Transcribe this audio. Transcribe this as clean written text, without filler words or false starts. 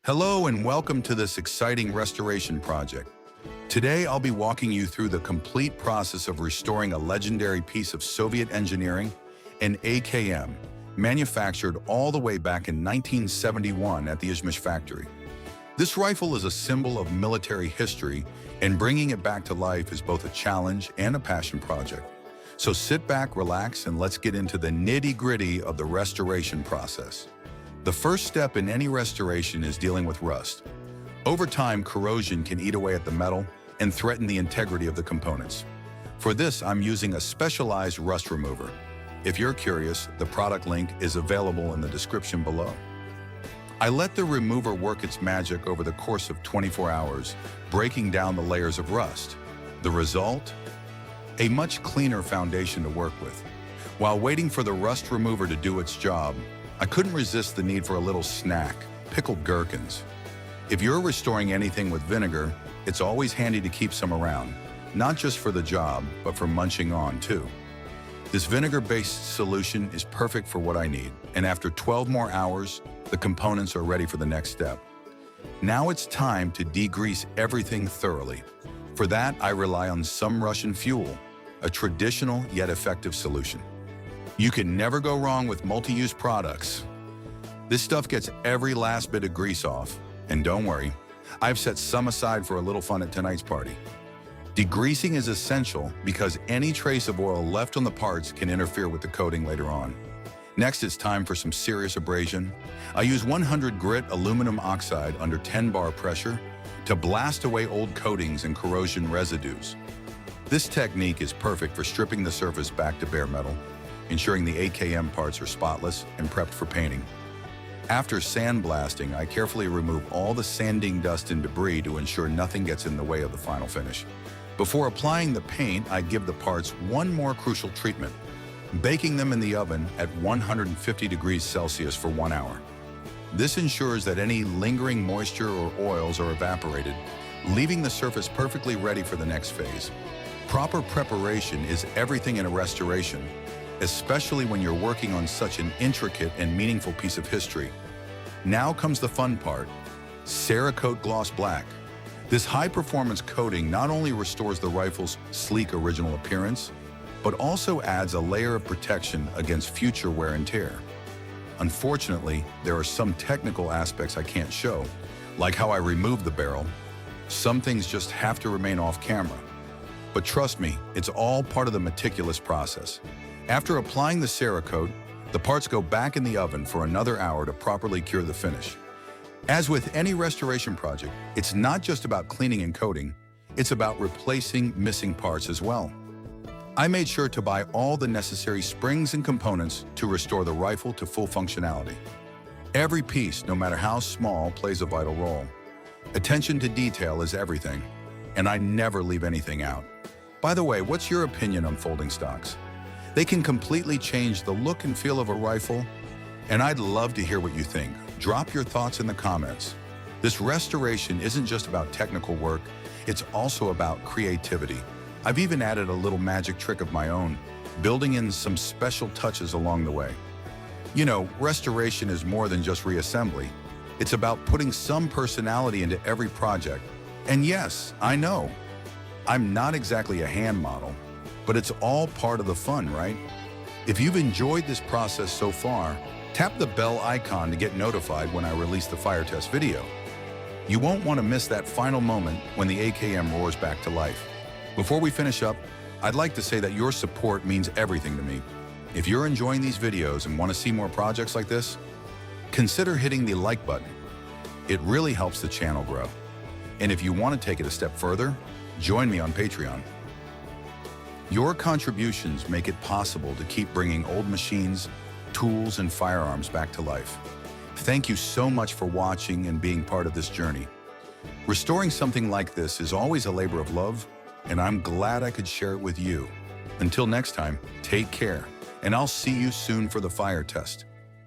Hello and welcome to this exciting restoration project. Today I'll be walking you through the complete process of restoring a legendary piece of Soviet engineering, an AKM, manufactured all the way back in 1971 at the Izhmash factory. This rifle is a symbol of military history, and bringing it back to life is both a challenge and a passion project. So sit back, relax, and let's get into the nitty-gritty of the restoration process. The first step in any restoration is dealing with rust. Over time, corrosion can eat away at the metal and threaten the integrity of the components. For this, I'm using a specialized rust remover. If you're curious, the product link is available in the description below. I let the remover work its magic over the course of 24 hours, breaking down the layers of rust. The result? A much cleaner foundation to work with. While waiting for the rust remover to do its job, I couldn't resist the need for a little snack, pickled gherkins. If you're restoring anything with vinegar, it's always handy to keep some around, not just for the job, but for munching on too. This vinegar-based solution is perfect for what I need, and after 12 more hours, the components are ready for the next step. Now it's time to degrease everything thoroughly. For that, I rely on some Russian fuel, a traditional yet effective solution. You can never go wrong with multi-use products. This stuff gets every last bit of grease off. And don't worry, I've set some aside for a little fun at tonight's party. Degreasing is essential because any trace of oil left on the parts can interfere with the coating later on. Next, it's time for some serious abrasion. I use 100 grit aluminum oxide under 10 bar pressure to blast away old coatings and corrosion residues. This technique is perfect for stripping the surface back to bare metal, ensuring the AKM parts are spotless and prepped for painting. After sandblasting, I carefully remove all the sanding dust and debris to ensure nothing gets in the way of the final finish. Before applying the paint, I give the parts one more crucial treatment, baking them in the oven at 150 degrees Celsius for 1 hour. This ensures that any lingering moisture or oils are evaporated, leaving the surface perfectly ready for the next phase. Proper preparation is everything in a restoration, especially when you're working on such an intricate and meaningful piece of history. Now comes the fun part, Cerakote Gloss Black. This high-performance coating not only restores the rifle's sleek original appearance, but also adds a layer of protection against future wear and tear. Unfortunately, there are some technical aspects I can't show, like how I removed the barrel. Some things just have to remain off camera. But trust me, it's all part of the meticulous process. After applying the Cerakote, the parts go back in the oven for another hour to properly cure the finish. As with any restoration project, it's not just about cleaning and coating, it's about replacing missing parts as well. I made sure to buy all the necessary springs and components to restore the rifle to full functionality. Every piece, no matter how small, plays a vital role. Attention to detail is everything, and I never leave anything out. By the way, what's your opinion on folding stocks? They can completely change the look and feel of a rifle, and I'd love to hear what you think. Drop your thoughts in the comments. This restoration isn't just about technical work, it's also about creativity. I've even added a little magic trick of my own, building in some special touches along the way. You know, restoration is more than just reassembly. It's about putting some personality into every project. And yes, I know, I'm not exactly a hand model, but it's all part of the fun, right? If you've enjoyed this process so far, tap the bell icon to get notified when I release the fire test video. You won't want to miss that final moment when the AKM roars back to life. Before we finish up, I'd like to say that your support means everything to me. If you're enjoying these videos and want to see more projects like this, consider hitting the like button. It really helps the channel grow. And if you want to take it a step further, join me on Patreon. Your contributions make it possible to keep bringing old machines, tools, and firearms back to life. Thank you so much for watching and being part of this journey. Restoring something like this is always a labor of love, and I'm glad I could share it with you. Until next time, take care, and I'll see you soon for the fire test.